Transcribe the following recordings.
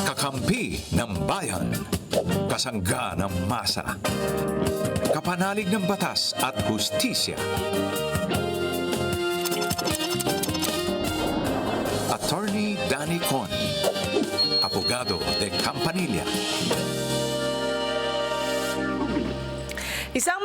Kakampi ng bayan. Kasangga ng masa. Kapanalig ng batas at hustisya. Attorney Danny Con. Abogado de Campanilla. Isang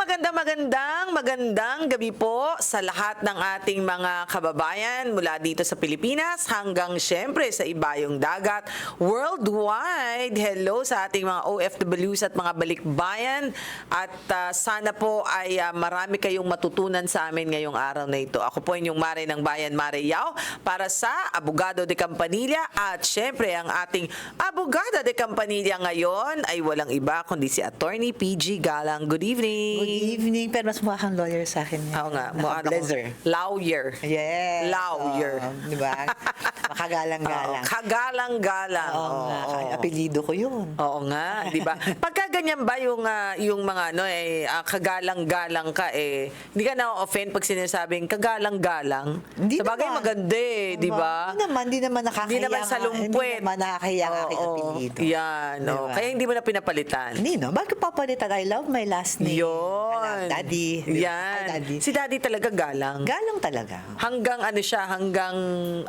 magandang gabi po sa lahat ng ating mga kababayan mula dito sa Pilipinas hanggang syempre sa ibayong dagat worldwide. Hello sa ating mga OFWs at mga balikbayan at sana po ay marami kayong matutunan sa amin ngayong araw na ito. Ako po inyong Mare ng Bayan, Mare Yao, para sa Abogado de Campanilla at syempre ang ating Abogada de Campanilla ngayon ay walang iba kundi si Attorney PG Galang. Good evening. Good evening, pero mas mukha kang lawyer sa akin. Oo nga, mukha akong Blazer. lawyer. Yes. Lawyer. Di ba? Makagalang-galang. Kagalang-galang. Oo nga, kaya apelido ko yun. Oo nga, di ba? Pagka ganyan ba yung mga kagalang-galang ka hindi ka na-offend pag sinasabing kagalang-galang? Hindi Sabagay naman. maganda di ba? Hindi naman nakakahiya. Hindi naman salumpwet. Hindi naman nakakahiya ang aking apelido. Yan. Diba? Kaya hindi mo na pinapalitan. Hindi, no? Bakit ko papalitan? I love my last name. Yun. Daddy. Diba? Yan. Ay, daddy. Si Daddy talaga galang. Galang talaga. Hanggang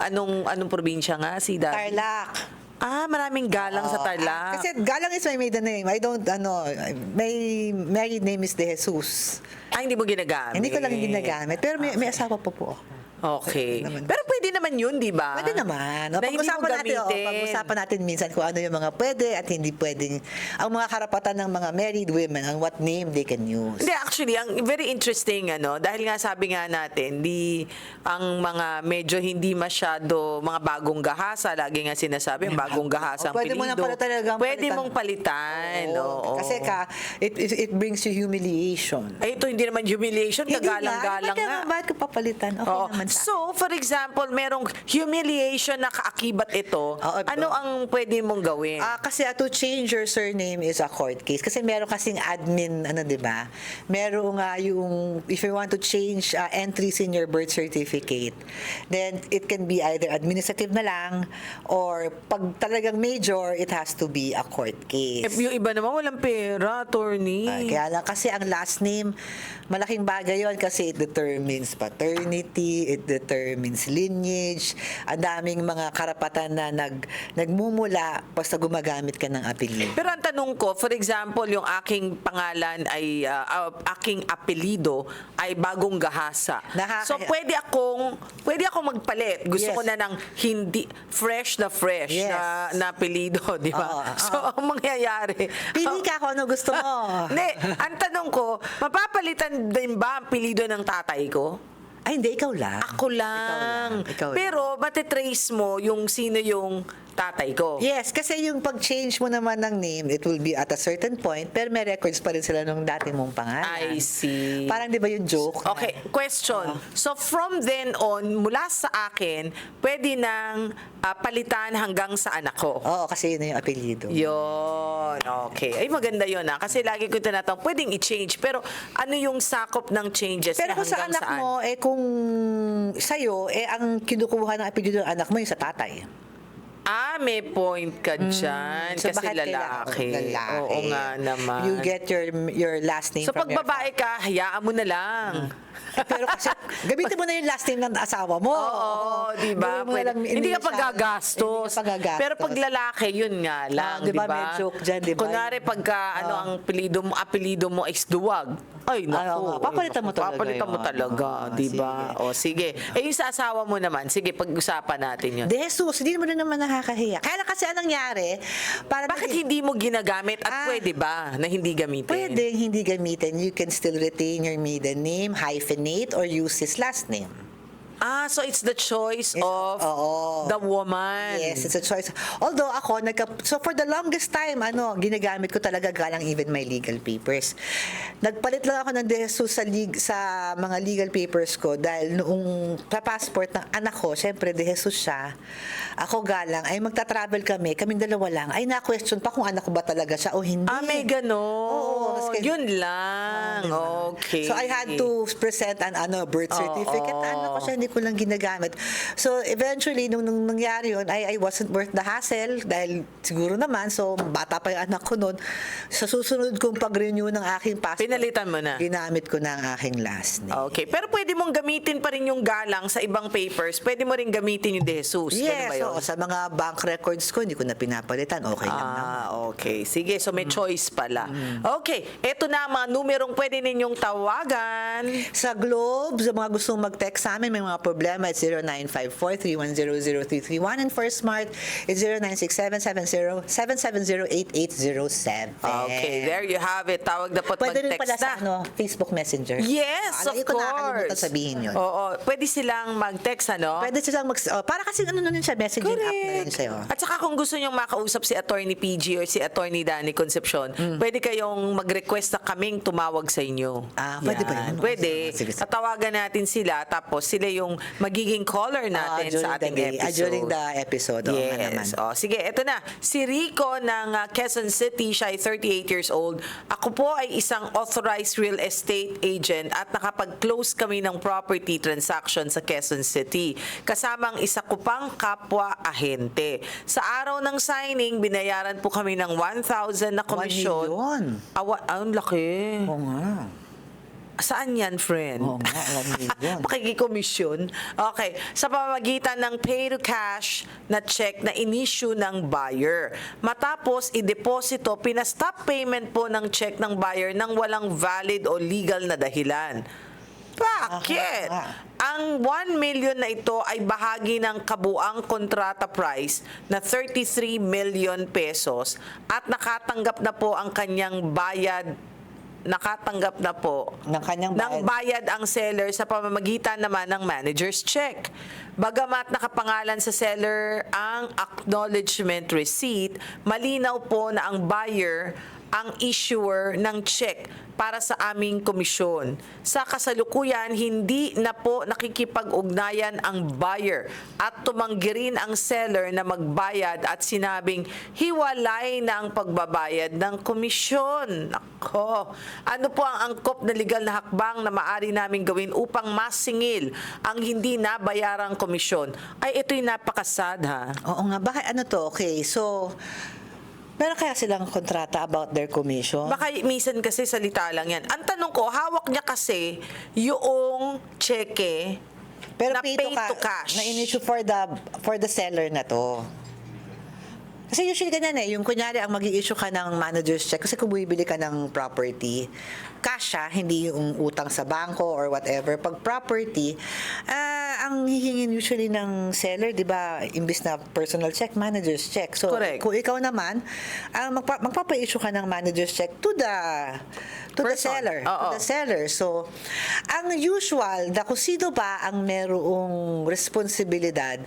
anong probinsya nga si Daddy? Tarlac. Maraming galang sa Tarlac. Kasi galang is my maiden name. My married name is De Jesus. Hindi mo ginagamit. Hindi ko lang ginagamit. Pero may asawa po ako. Okay. Pero pwede naman yun, di ba? Pwede naman. Na hindi mo gamitin. Pag-usapan natin minsan kung ano yung mga pwede at hindi pwedeng. Ang mga karapatan ng mga married women, ang what name they can use. Hindi, actually, ang very interesting, dahil nga sabi nga natin, ang mga medyo hindi masyado, mga bagong gahasa, lagi nga sinasabi, bagong gahasa ang Pwede mo na pala talagang pwede palitan. mong palitan. Oo. Kasi it brings you humiliation. Ito hindi naman humiliation, Hindi kagalang-galang nga. Bakit ko papalitan? Okay Oo. naman sa So, for example, merong humiliation na kaakibat ito. Ano ang pwede mong gawin? Kasi to change your surname is a court case. Kasi meron kasing admin, di ba? Meron nga yung, if you want to change entries in your birth certificate, then it can be either administrative na lang, or pag talagang major, it has to be a court case. Yung iba naman walang pera, attorney. Kaya lang kasi ang last name, malaking bagay yon kasi it determines paternity, it determines lineage, ang daming mga karapatan na nagmumula basta gumagamit ka ng apelyido. Pero ang tanong ko, for example, yung aking pangalan ay, aking apelido ay bagong gahasa. So, pwede akong magpalit. Gusto Yes. ko na ng hindi, fresh Yes. na apelido, di ba? So, ang mangyayari. Pili ka kung ano gusto mo. Hindi, ang tanong ko, mapapalitan din ba ang apelido ng tatay ko? Ay, hindi, ikaw lang. Ako lang. Ikaw lang. Pero, matitrace mo yung sino yung tatay ko. Yes, kasi yung pag-change mo naman ng name, it will be at a certain point, pero may records pa rin sila nung dati mong pangalan. I see. Parang di ba yung joke? Okay, question. So, from then on, mula sa akin, pwede nang palitan hanggang sa anak ko. Oo, kasi yun na yung apelyido. Yun. Okay. Ay, maganda yun Kasi lagi ko tinatanong, pwedeng i-change. Pero ano yung sakop ng changes Pero na kung sa hanggang anak saan? mo, kung sa'yo, ang kinukuha ng apelyido ng anak mo yung sa tatay. May point ka dyan. So, kasi bakit lalaki. lalaki? Oo nga naman. You get your last name So, pag from your babae ka, hayaan mo na lang. Pero kasi, gamitin mo na yung last name ng asawa mo. Oo, di ba? Gawin mo na lang Hindi ka initial. pagagastos. Hindi ka pagagastos. Pero pag lalaki, yun nga lang, di di ba? ba? May joke dyan, di ba? Kunwari, pagka ang apelido mo is duwag. Ay, naku. papalitan mo talaga Papalitan mo yun. talaga, di ba? O, sige. Yung sa asawa mo naman, sige, pag-usapan natin yun. De Jesus, hindi mo rin naman nakakahiya. Kaya lang kasi anong nangyari, para Bakit hindi mo ginagamit at pwede ba na hindi gamitin? pwede hindi gamitin? You can still retain your maiden name, hyphenate, or use his last name. So it's the choice of the woman. Yes, it's a choice. Although ako, so for the longest time, ginagamit ko talaga galang even my legal papers. Nagpalit lang ako ng De Jesus sa mga legal papers ko dahil noong passport ng anak ko, syempre De Jesus siya, ako galang, ay magta-travel kaming dalawa lang, ay na-question pa kung anak ko ba talaga siya o hindi. May ganon. Oo, Yun lang. Diba? Okay. So I had to present an birth certificate. Anak ko siya, hindi ko lang ginagamit. So, eventually, nung nangyari yun, I wasn't worth the hassle dahil siguro naman, so bata pa yung anak ko noon. Sa susunod kong pag-renew ng aking passport, Pinalitan mo na. ginamit ko na ang aking last name. Okay. Pero pwede mong gamitin pa rin yung galang sa ibang papers. Pwede mo rin gamitin yung De Jesus. Ganun ba Yes, yun? oo, sa mga bank records ko, hindi ko na pinapalitan. Okay lang naman. Okay. Sige, so may choice pala. Okay, eto na ang mga numerong pwede ninyong tawagan. Sa Globe, sa mga gustong mag-text sa amin, may mga problema, it's 0954-3100331. And for Smart, it's 0967-770-8807. Okay, there you have it. Tawag na po't Pwede rin pala mag-text sa na. Facebook Messenger. Yes, of Hindi ko nakakalimutan course. sabihin yun. Oo, pwede silang mag-text, ano? Pwede silang para kasi ano na yun siya, messaging app na yun sa'yo. At saka kung gusto nyong makausap si Attorney PG or si Attorney Danny Concepcion, pwede kayong mag-request na kaming tumawag sa inyo. Pwede ba yun? Pwede. Sige, sige. Tatawagan natin sila, tapos sila yung magiging caller natin sa ating episode. During the episode. Oo nga naman. Yes. Sige, eto na. Si Rico ng Quezon City, siya ay 38 years old. Ako po ay isang authorized real estate agent at nakapag-close kami ng property transaction sa Quezon City. Kasama ang isa ko pang kapwa ahente. Sa araw ng signing, binayaran po kami ng 1,000 na komisyon. 1 million. Ang laki. Oo nga. Saan yan, friend? Oo nga, 1 million. Pakikikomisyon. Okay. Sa pamamagitan ng pay to cash na check na in-issue ng buyer. Matapos i-deposito, pinastop payment po ng check ng buyer nang walang valid o legal na dahilan. Bakit? Ang 1 million na ito ay bahagi ng kabuang kontrata price na 33 million pesos at nakatanggap na po ang kanyang bayad Ng kanyang ng bayad ang seller sa pamamagitan naman ng manager's check. Bagamat nakapangalan sa seller ang acknowledgement receipt, malinaw po na ang buyer ang issuer ng check para sa aming komisyon. Sa kasalukuyan, hindi na po nakikipag-ugnayan ang buyer at tumanggi rin ang seller na magbayad at sinabing hiwalay na ang pagbabayad ng komisyon. Nako, ano po ang angkop na legal na hakbang na maaari namin gawin upang masingil ang hindi nabayarang komisyon? Ay, ito'y napakasad, ha? Oo nga, bakit ano to? Okay, so meron kaya silang kontrata about their commission? Baka minsan kasi salita lang yan. Ang tanong ko, hawak niya kasi yung cheque Pero na pay to cash. na in-issue for the seller na to. Kasi usually ganyan yung kunyari ang mag-i-issue ka ng manager's check kasi kung bumibili ka ng property, cash siya, hindi yung utang sa bangko or whatever. Pag property, ang hihingin usually ng seller, di ba, imbis na personal check, manager's check. So, Correct. kung ikaw naman, magpapa-issue ka ng manager's check to the Person. seller. Oo. To the seller. So, ang usual na kung sino ba ang merong responsibilidad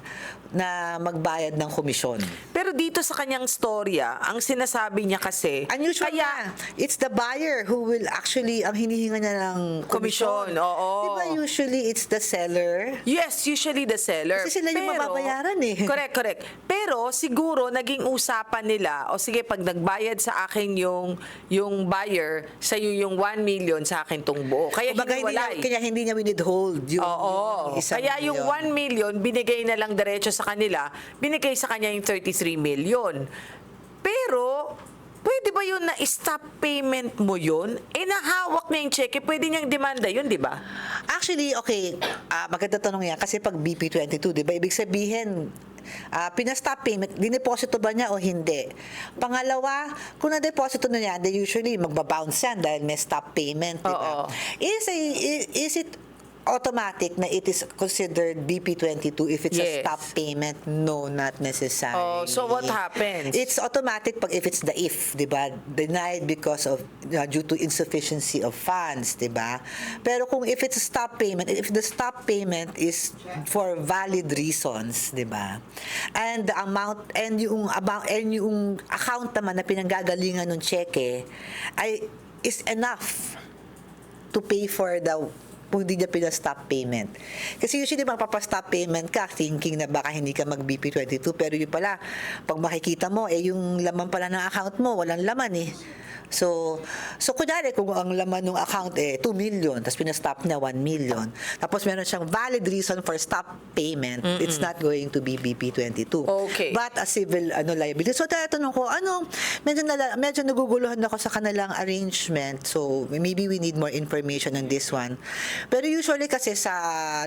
na magbayad ng komisyon. Pero dito sa kanyang storya, ang sinasabi niya kasi, Unusual kaya, na. It's the buyer who will actually, ang hinihinga niya ng Komisyon, oo. Di ba usually it's the seller? yes, usually the seller. Kasi sila yung mababayaran eh. Correct. Pero siguro naging usapan nila, o sige, pag nagbayad sa akin yung buyer, sa iyo yung 1 million, sa akin tong buo. Kaya Kumbaga, hiniwalay. kaya hindi niya withhold yung, Oo. yung isang Kaya yung 1 million, binigay na lang diretso sa kanila, binigay sa kanya yung 33 million. Pero, pwede ba yun na stop payment mo yun? Nahawak na yung cheque, pwede niyang demanda yun, di ba? Actually, okay, maganda tanong yan. Kasi pag BP22, di ba, ibig sabihin, pinastop payment, dineposito ba niya o hindi? Pangalawa, kung na-deposito na niya, they usually magbabounce yan dahil may stop payment, di ba? Oo. Is it automatic na it is considered BP22 if it's a Yes. stop payment? No, not necessarily. Oh, so what happens? It's automatic pag if it's the if, 'di ba? Denied because of due to insufficiency of funds, 'di ba? Pero kung if it's a stop payment, if the stop payment is for valid reasons, 'di ba? And the amount and yung account naman na pinanggagalingan ng cheque ay is enough to pay for the kung hindi niya pinastop payment. Kasi usually magpapastop payment ka thinking na baka hindi ka mag-BP22 pero yun pala, pag makikita mo, yung laman pala ng account mo, walang laman eh. So kunyari, kung ang laman ng account 2 million, tapos pinastop niya 1 million, tapos meron siyang valid reason for stop payment, it's not going to be BP22. Okay. But a civil liability. So tatanong ko, medyo naguguluhan ako sa kanilang arrangement. So maybe we need more information on this one. Pero usually kasi sa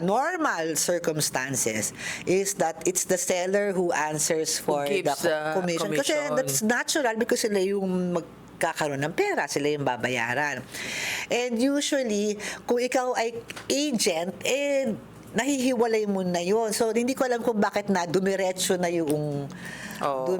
normal circumstances is that it's the seller who answers for the gives the commission. Kasi commission. that's natural because sila yung magkakaroon ng pera, sila yung babayaran. And usually, kung ikaw ay agent, nahihiwalay mo na yun. So, hindi ko alam kung bakit dumiretso na yung 1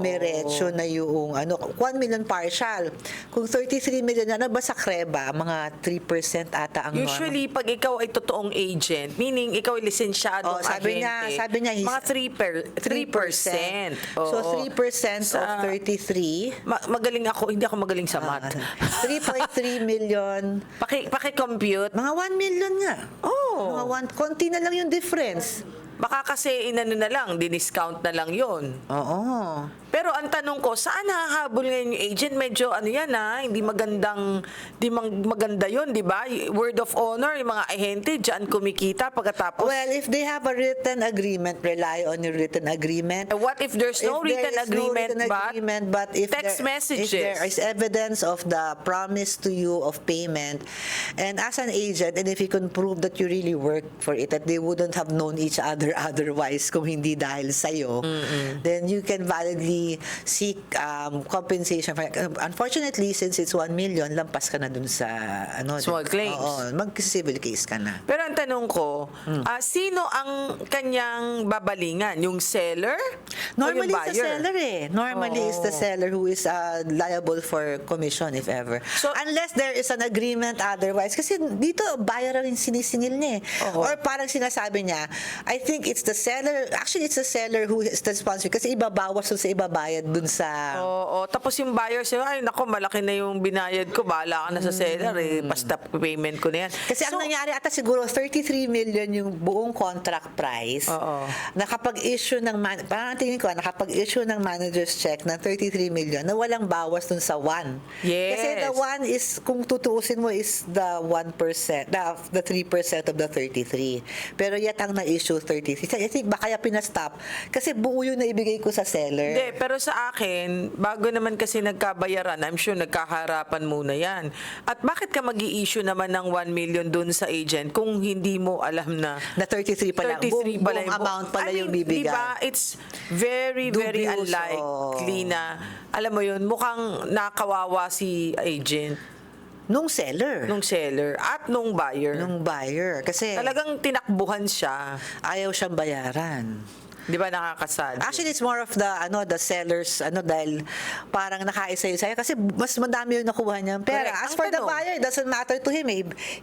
million partial. Kung 33 million na ba sa Kreba, mga 3% ata ang norma. Usually, pag ikaw ay totoong agent, meaning ikaw ay lisensyadong sabi ahente, niya, mga 3%. 3%. So, 3% of 33. Magaling ako, hindi ako magaling sa math. 3.3 million. Paki-compute. Mga 1 million nga. Oh. Mga konti na lang yung difference. Baka kasi inano na lang, diniscount na lang yon. Oo. Pero ang tanong ko, saan nahahabol ngayon yung agent? Medyo hindi maganda yun, di ba? Word of honor, yung mga ahente, dyan kumikita pagkatapos. Well, if they have a written agreement, rely on your written agreement. What if there's no If there written is no agreement, written agreement, but if text messages? If there is evidence of the promise to you of payment, and as an agent, and if you can prove that you really worked for it, that they wouldn't have known each other otherwise kung hindi dahil sa'yo, then you can validly seek compensation. Unfortunately, since it's 1 million, lampas ka na dun sa Small claims. Oo, mag-civil case ka na. Pero ang tanong ko, sino ang kanyang babalingan? Yung seller? Normally, o yung it's the buyer? seller Normally, it's the seller who is liable for commission, if ever. So- Unless there is an agreement otherwise. Kasi dito, buyer ang sinisingil niya. Oo. Or parang sinasabi niya, I think it's the seller, actually, it's the seller who is the responsible. Kasi ibabawas sa ibabayad dun sa... Oo. Tapos yung buyer sayo, ay nako, malaki na yung binayad ko, bahala ka na sa seller, basta payment ko na yan. Kasi ang nangyari ata siguro 33 million yung buong contract price. Oo. Nakapag-issue ng parang tingin ko nakapag-issue ng manager's check ng 33 million na walang bawas dun sa 1. Yes. Kasi the 1 is kung tutuusin mo is the 1%, the 3% of the 33. Pero yet ang na-issue 33. I think baka kaya pinastop kasi buo yun na ibigay ko sa seller. Hindi, pero sa akin, bago naman kasi nagkabayaran, I'm sure nagkaharapan muna yan. At bakit ka mag-i-issue naman ng 1 million dun sa agent kung hindi mo alam na Na 33 pala. 33 pala buong amount pala yung bibigay. Diba, it's very, very Dubious, unlikely na, alam mo yun, mukhang nakawawa si agent Nung seller. nung seller at nung buyer. Nung buyer. Kasi Talagang tinakbuhan siya. ayaw siyang bayaran. Di ba nakakasad? Actually, it's more of the sellers, dahil parang nakaisa-isa kasi mas madami yung nakuha niyang pera. Correct. As Ang for the tanong- buyer, it doesn't matter to him.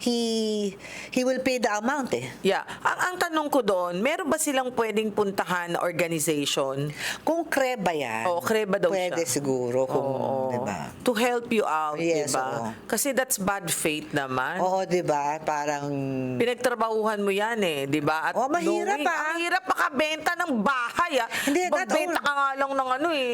He will pay the amount eh. Yeah. Ang tanong ko doon, meron ba silang pwedeng puntahan na organization? Kung kreba yan, Oo, kreba daw pwede siya. siguro kung, Oo. di ba? To help you out, Yes, di ba? oo. Kasi that's bad faith naman. Oo, di ba? Parang Pinagtrabahuhan mo yan di ba? At Oh, mahirap, knowing, ang hirap makabenta ng bahay Hindi, not Magbenta ka nga lang ng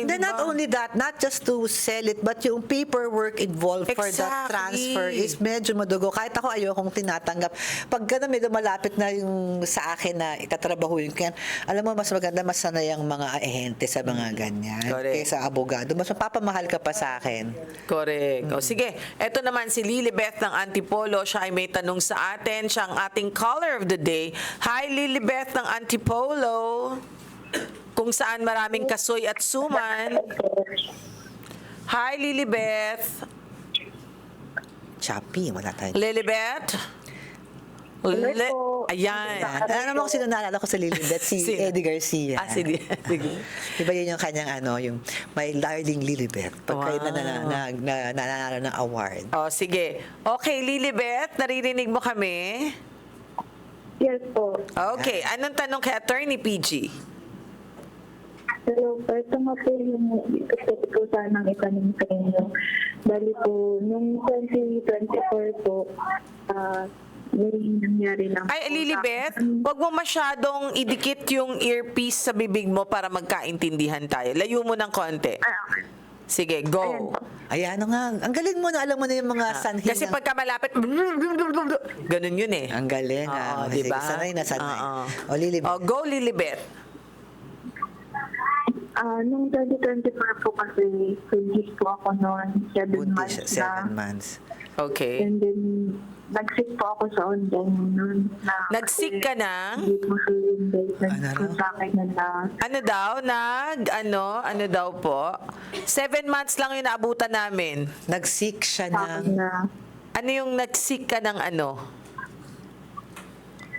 Then di not ba? only that, not just to sell it, but yung paperwork involved for the Exactly. transfer is medyo madugo. Kahit ako ayokong tinatanggap. Pagka na medyo malapit na yung sa akin na itatrabahuin ko yan, alam mo, mas maganda, mas sanay ang mga ahente sa mga ganyan. Correct. Kaysa abogado. Mas mapapamahal ka pa sa akin. Correct. O sige, eto naman si Lilibeth ng Antipolo. Siya ay may tanong sa atin. Siya ang ating caller of the day. Hi, Lilibeth ng Antipolo. Kung saan maraming kasoy at suman. Hi, Lilibeth. Choppy, wala tayo. Lilibeth? po. Ayan. Ano naman kung sino naalala ko sa Lilibet? Si Sino? Eddie Garcia. Sige. Diba yun yung kanyang yung My Darling Lilibet. Pagka Wow. nananalo ng award. O, sige. Okay, Lilibeth, naririnig mo kami? Yes po. Okay. Anong tanong kay Attorney PG? Hello po. Ito nga po yung gusto ko sanang itanong sa inyo. Bali po, nung 2024 po, may nangyari lang Ay, po Lilibeth, sa akin. wag mo masyadong idikit yung earpiece sa bibig mo para magkaintindihan tayo. Layo mo ng konti. Okay. Sige, Ayan go. po. Ayan ano nga. Ang galing mo na alam mo na yung mga sanhi. Kasi ng- pagka malapit, ganun yun eh. Ang galing. Oo, Sige, diba? sanay na sanay. Oo. O, Lilibet. Oh, go, Lilibet. Nung 2024 po kasi, release po ako noon, 7 Buntis months siya, 7 na. months. Okay. And then, nag-sick po ako sa online noon. Nag-sick ka ng? Hindi po sure yung date. Ano raw? Nag-contact na Ano daw? Ano daw po? 7 months lang yung naabutan namin. Nag-sick siya sa akin ng... na Ano yung nag-sick ka ng ano?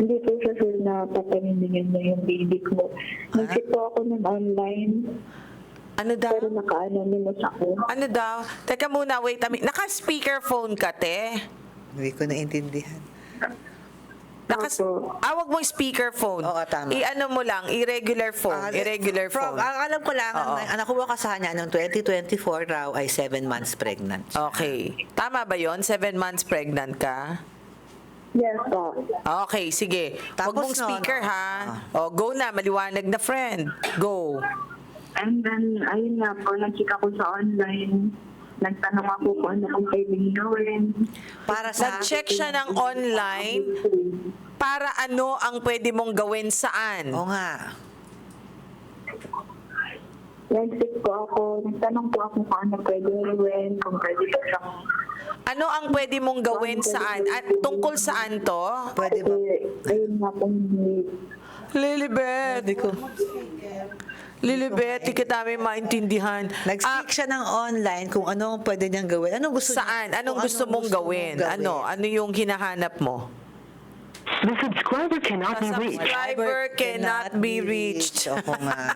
hindi po siya sure na papanindigan niya yung baby ko. Nag-sick po ako ng online, Ano daw? pero naka-anonymous ako. Ano daw? Teka muna, wait a minute. Naka-speakerphone ka, te? Hindi ko naintindihan. Opo. Wag mo speakerphone. Oo, tama. I-ano mo lang, irregular phone. Irregular phone. Ang alam ko lang, Oo. ang nakuha ka sa kanya noong 2024 raw ay 7 months pregnant. Okay. Tama ba yon? 7 months pregnant ka? Yes po. Okay, sige. Huwag Tapos mong speaker, no, no. ha? O, go na. Maliwanag na, friend. Go. And then, ayun nga po, nag-check ako sa online. Nagtanong ako kung ano kung pwedeng gawin. Para sa... Nag-check siya ng online para ano ang pwede mong gawin saan? Oo nga. Nag-check po ako. Nagtanong po ako kung ano pwedeng gawin, kung pwede ko siyang... Ano ang pwede mong gawin saan? At tungkol saan to? Pwede ba? Ayun nga po, Lilibet. Hindi ko. Lilibet, di kita namin maintindihan. Nag-speak siya ng online kung ano ang pwede niyang gawin. Anong gusto Saan? niya? Anong Kung gusto mong gawin? Ano? Ano yung hinahanap mo? The subscriber cannot be reached. Subscriber cannot be reached. Oo nga.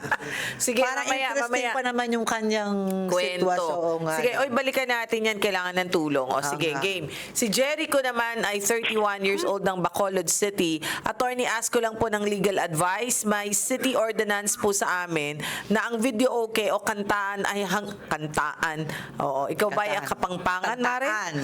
Sige, Parang mamaya, interesting mamaya. pa naman yung kanyang Kwento. sitwasyon. Oo nga. Sige, oy, balikan natin yan. Kailangan ng tulong. O sige, nga. game. Si Jericho naman ay 31 years old ng Bacolod City. Attorney, ask ko lang po ng legal advice. May city ordinance po sa amin na ang video okay o kantaan ay kantaan. Oo, ikaw ba ay Kantaan. kapangpangan, Mare? Kantaan.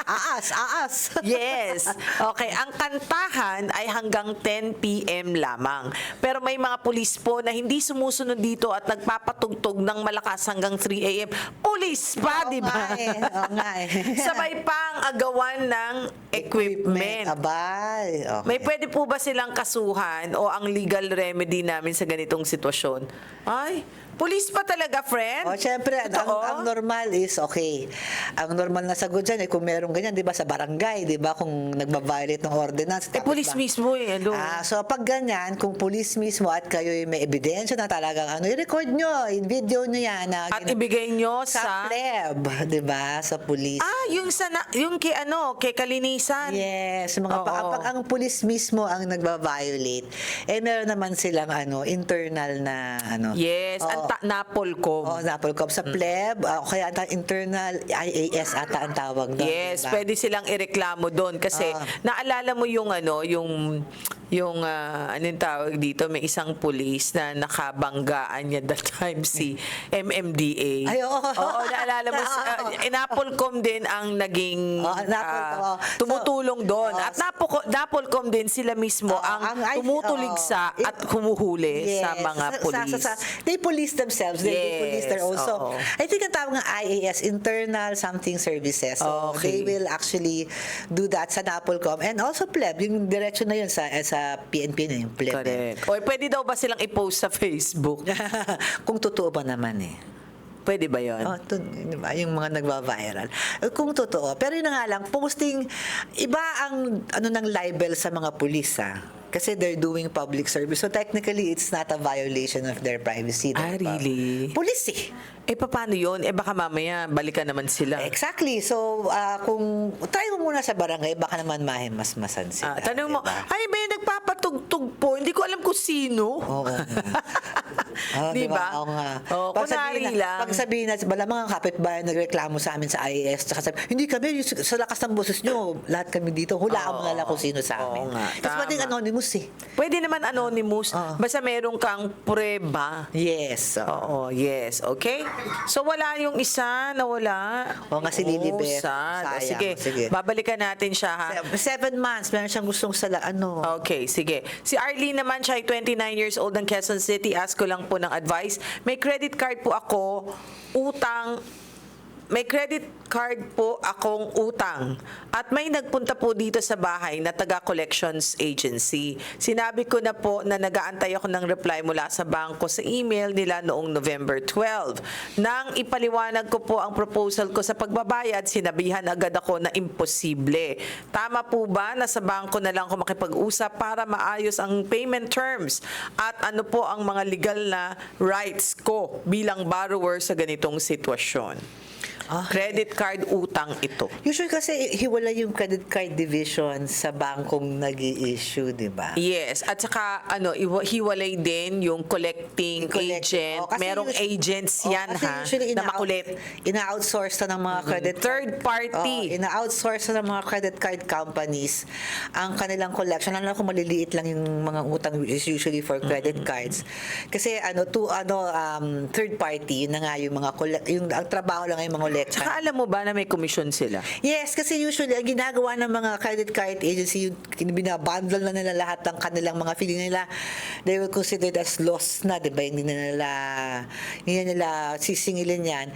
Aas. Yes. Okay, ang kantahan ay hanggang 10 p.m. lamang. Pero may mga pulis po na hindi sumusunod dito at nagpapatugtog ng malakas hanggang 3 a.m. Pulis pa, Oo di ba? nga eh. Oo nga eh. Sabay pang agawan ng equipment. Abay. Okay. May pwede po ba silang kasuhan o ang legal remedy namin sa ganitong sitwasyon? Ay, pulis pa talaga, friend? O, syempre, Totoo? ang normal is okay. Ang normal na sagot dyan, kung merong ganyan, di ba, sa barangay, di ba, kung nagbabiolate ng ordinance. tapos pulis ba- mismo eh. Ano? So, pag ganyan, kung pulis mismo at kayo may ebidensya na talagang i-record nyo, i-video nyo yan. Na, At ibigay nyo sa sa... pleb, di ba, sa pulis. Yung kay kalinisan. Yes, mga Oo. kapag ang pulis mismo ang nagba-violate, meron naman silang internal na Yes, Oo. Napolcom. Oh, Napolcom sa pleb, o kaya internal IAS ata ang tawag doon. Yes, diba? pwede silang ireklamo doon kasi naalala mo yung anong tawag dito, may isang pulis na nakabanggaan niya that time si MMDA. Ay, oo. Naalala mo, Napolcom din ang naging Napolcom, oo. tumutulong doon. At Napolcom din sila mismo ang tumutuligsa at humuhuli sa mga pulis. They police themselves. They police their own. So, oo. I think ang tawag ng IAS, Internal Something Services. So, Okay. they will actually do that sa Napolcom. And also pleb, yung direction na yun sa PNP na yung pleb. Correct. O pwede daw ba silang i-post sa Facebook? Kung totoo ba naman eh. Pwede ba yun? Diba? Yung mga nagva-viral. Kung totoo. Pero yun na nga lang, posting, iba ang ng libel sa mga pulis kasi they're doing public service. So technically, it's not a violation of their privacy. Really? Pulis eh. Paano yun? Baka mamaya balikan naman sila. Exactly. So, kung try mo muna sa barangay, baka naman mahimasmasan sila. Tanong mo, diba? ay, may nagpapatugtog po. Hindi ko alam kung sino. Oo. Di ba? Oo nga. Kunwari lang. Pag sabihin na, bala mga kapitbahay nagreklamo sa amin sa IAS, tsaka sabi, hindi kami, sa lakas ng boses nyo, lahat kami dito, hulaan mo na lang kung sino sa amin. Oo nga, Tapos pwedeng tama. anonymous eh. Pwede naman anonymous. Basta meron kang prueba. Yes. Oo, yes. Okay? So, wala yung isa na wala. Oo nga, si Lilibet. Sad. Sayang. Sige, babalikan natin siya, ha? 7 months, meron siyang gustong Okay, sige. Si Arlene naman, siya ay 29 years old ng Quezon City. Ask ko lang po ng advice. May credit card po ako, utang may credit card po akong utang at may nagpunta po dito sa bahay na taga-collections agency. Sinabi ko na po na nag-aantay ako ng reply mula sa bangko sa email nila noong November 12. Nang ipaliwanag ko po ang proposal ko sa pagbabayad, sinabihan agad ako na imposible. Tama po ba na sa bangko na lang ako makipag-usap para maayos ang payment terms? At ano po ang mga legal na rights ko bilang borrower sa ganitong sitwasyon? Credit card utang ito. Usually kasi hiwalay yung credit card division sa bangkong nag-i-issue, di ba? Yes, at saka hiwalay din yung collecting agent. Oh, kasi Merong agents yan kasi usually na makulit. Ina-outsource na ng mga credit Third party. Ina-outsource na ng mga credit card companies ang kanilang collection. Alam ko maliliit lang yung mga utang which is usually for credit cards. Kasi third party, yun na nga yung mga ang trabaho lang ay mga collector. Tsaka alam mo ba na may commission sila? Yes, kasi usually ang ginagawa ng mga credit card agency, yung binabundle na nila lahat ng kanilang mga feeling nila, they will consider it as loss na, di ba? Hindi na nila sisingilin yan.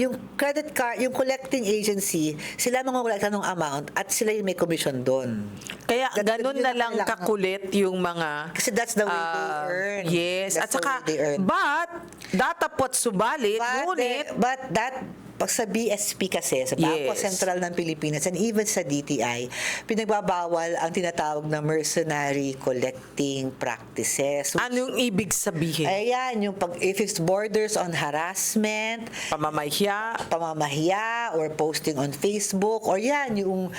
Yung credit card, yung collecting agency, sila mga kolekta ng amount at sila yung may commission doon. Kaya ganun yun na ang lang kailangan. kakulit yung mga... Kasi that's the way they earn. Yes. That's At saka, the way they earn. but, datapot subalit, ngunit, Pag sa BSP kasi, sa Bangko Yes. Sentral ng Pilipinas and even sa DTI, pinagbabawal ang tinatawag na mercenary collecting practices. anong ibig sabihin? Ayan, if it's borders on harassment, pamamahiya or posting on Facebook, or yan, yung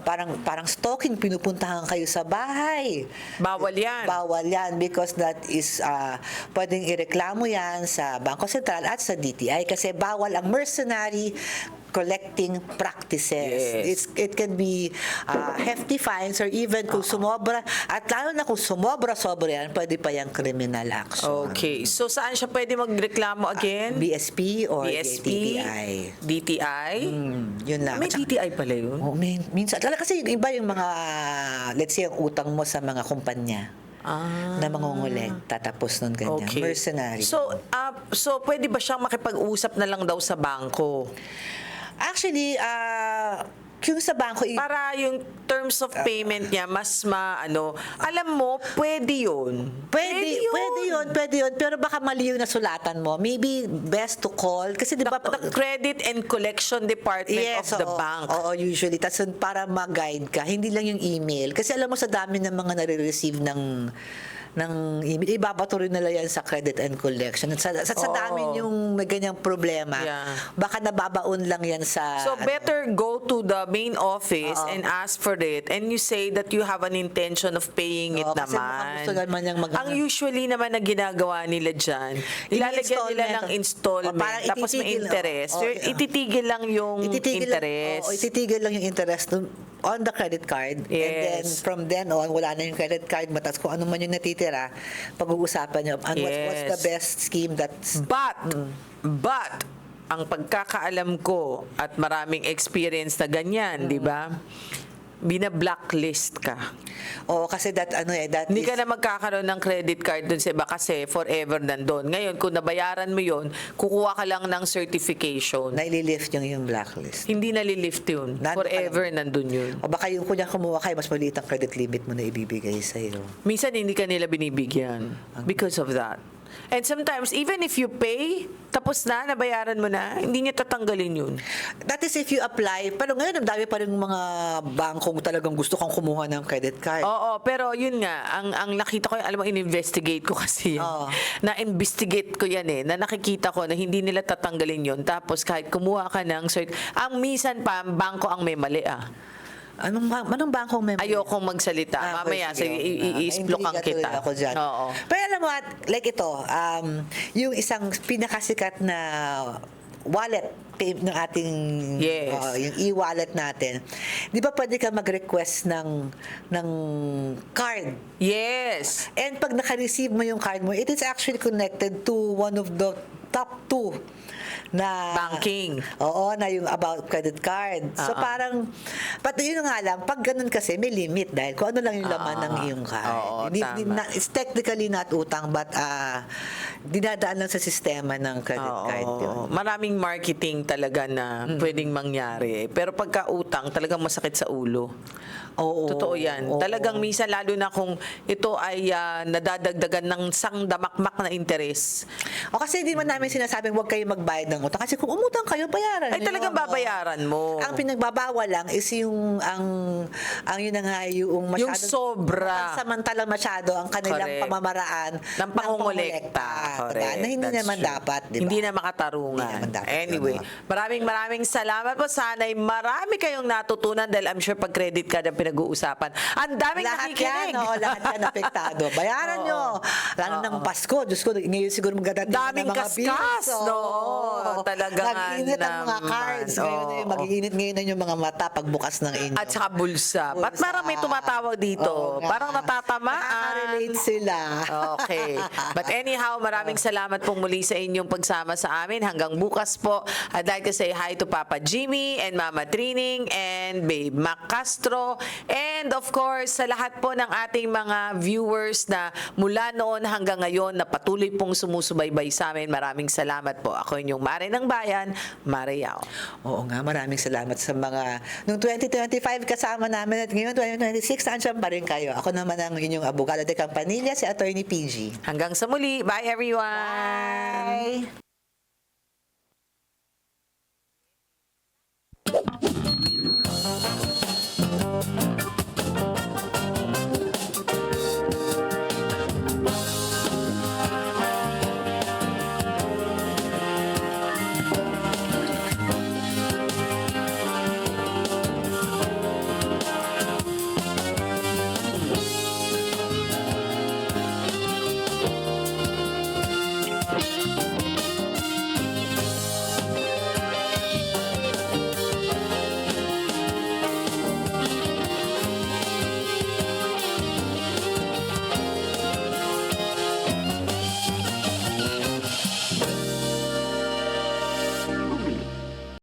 parang stalking, pinupuntahan kayo sa bahay. Bawal yan. Bawal yan because that is pwedeng ireklamo yan sa Bangko Sentral at sa DTI kasi bawal ang mercenary collecting practices. Yes. It can be hefty fines or even kung sumobra, at lalo na kung sumobra-sobra yan, pwede pa yung criminal action. Okay. So, saan siya pwede magreklamo again? BSP or BSP? DTI. DTI? Yun lang. May DTI pala yun? Oh, minsan. Kasi yung iba yung mga, let's say, yung utang mo sa mga kumpanya na mangongolekta tapos nun ganyan. Okay. Mercenary. So, pwede ba siyang makipag-usap na lang daw sa bangko? Actually, yung sa bangko, Para yung terms of payment niya, mas alam mo, pwede yun. Pwede yun. Pero baka mali yung nasulatan mo. Maybe best to call. Kasi di ba, The Credit and Collection Department of the bank. Oo, usually. Tapos para mag-guide ka, hindi lang yung email. Kasi alam mo sa dami ng mga nare-receive ng email, ibabato rin nila yan sa credit and collection. At sa dami yung may ganyang problema, Yeah. baka nababaon lang yan sa... So, better go to the main office and ask for it, and you say that you have an intention of paying it Oo, kasi naman. mukhang gusto naman niyang Ang usually naman na ginagawa nila dyan, ilalagyan nila ng installment, parang tapos may ititigil, interest. oo, oo. Ititigil lang yung interest. Ititigil lang yung interest on the credit card. And then, Yes. from then on, wala na yung credit card mo. Tapos kung ano man yung natitira, pag-uusapan nyo. And what's the Yes. best scheme that's... But, ang pagkakaalam ko at maraming experience na ganyan, di ba? Bina-blacklist ka. Oo, kasi that Hindi is... ka na magkakaroon ng credit card dun sa iba kasi forever nandun. Ngayon, kung nabayaran mo yun, kukuha ka lang ng certification. Naililift yung blacklist. Hindi nalilift yun. Nandun ka Forever nandun yun. O baka yung kunya kumuha kayo, mas maliit ang credit limit mo na ibibigay sa'yo. Minsan hindi ka nila binibigyan because of that. And sometimes, even if you pay, tapos na, nabayaran mo na, hindi niya tatanggalin yun. That is if you apply. Pero ngayon, ang dami pa rin mga bangkong talagang gusto kang kumuha ng credit card. Oo, pero yun nga, ang nakita ko, alam mo, in-investigate ko kasi yan. Oo. Na-investigate ko yan na nakikita ko na hindi nila tatanggalin yun. Tapos kahit kumuha ka ng ang minsan pa, bangko ang may mali Anong bangkong may... Ayokong magsalita. Mamaya, i-explokan kita. Ako dyan. Oo. Pero alam mo, like ito, yung isang pinakasikat na wallet ng ating Yes. yung e-wallet natin. Di ba pwede ka mag-request ng card? Yes. And pag naka-receive mo yung card mo, it is actually connected to one of the top 2 na Banking. Oo, na yung about credit card. So parang, pati yun nga lang, pag ganun kasi may limit dahil kung ano lang yung laman ng iyong card. Oo, tama. It's technically not utang but dinadaan lang sa sistema ng credit card yun. Oo. Maraming marketing talaga na pwedeng mangyari. Pero pagka utang, talagang masakit sa ulo. Oo. Totoo yan. Oo. Talagang minsan, lalo na kung ito ay nadadagdagan ng sangdamakmak na interes. O kasi hindi man namin sinasabing huwag kayo magbayad ng utang. Kasi kung umutang kayo, bayaran Ay niyo. talagang babayaran mo. Ang pinagbabawal lang is yung ang yun na nga yung masyado Yung sobra. samantalang masyado ang kanilang Correct. pamamaraan ng pangungulekta. Diba? Na hindi That's naman true. dapat, diba? Hindi na makatarungan. Hindi naman dapat, Anyway, maraming salamat po. Sana'y marami kayong natutunan dahil I'm sure pag credit card ang pinag-uusapan. Ang daming Lahat nakikinig. yan, lahat yan apektado. Bayaran nyo. Lalo ng Pasko. Diyos ko, ngayon siguro magdadating na Daming ng mga kaskas, bills. no? Talaga nga Nag-init ang mga naman. cards. Ngayon, Oo. mag-iinit ngayon na yung mga mata pagbukas ng inyo. At saka bulsa. Ba't parang may tumatawag dito? Oo nga. Parang natatamaan. Nakaka-relate sila. Okay. But anyhow, maraming salamat pong muli sa inyong pagsama sa amin. Hanggang bukas po, I'd like to say hi to Papa Jimmy and Mama Trining and Babe Mac Castro. And of course, sa lahat po ng ating mga viewers na mula noon hanggang ngayon na patuloy pong sumusubaybay sa amin. Maraming salamat po. Ako inyong Mare ng Bayan, Mare Yao. Oo nga, maraming salamat sa mga nung 2025 kasama namin at ngayon 2026 nandiyan pa rin kayo. Ako naman ang inyong abogado de Campanilla, si Attorney PG. Hanggang sa muli. Bye everyone! Bye!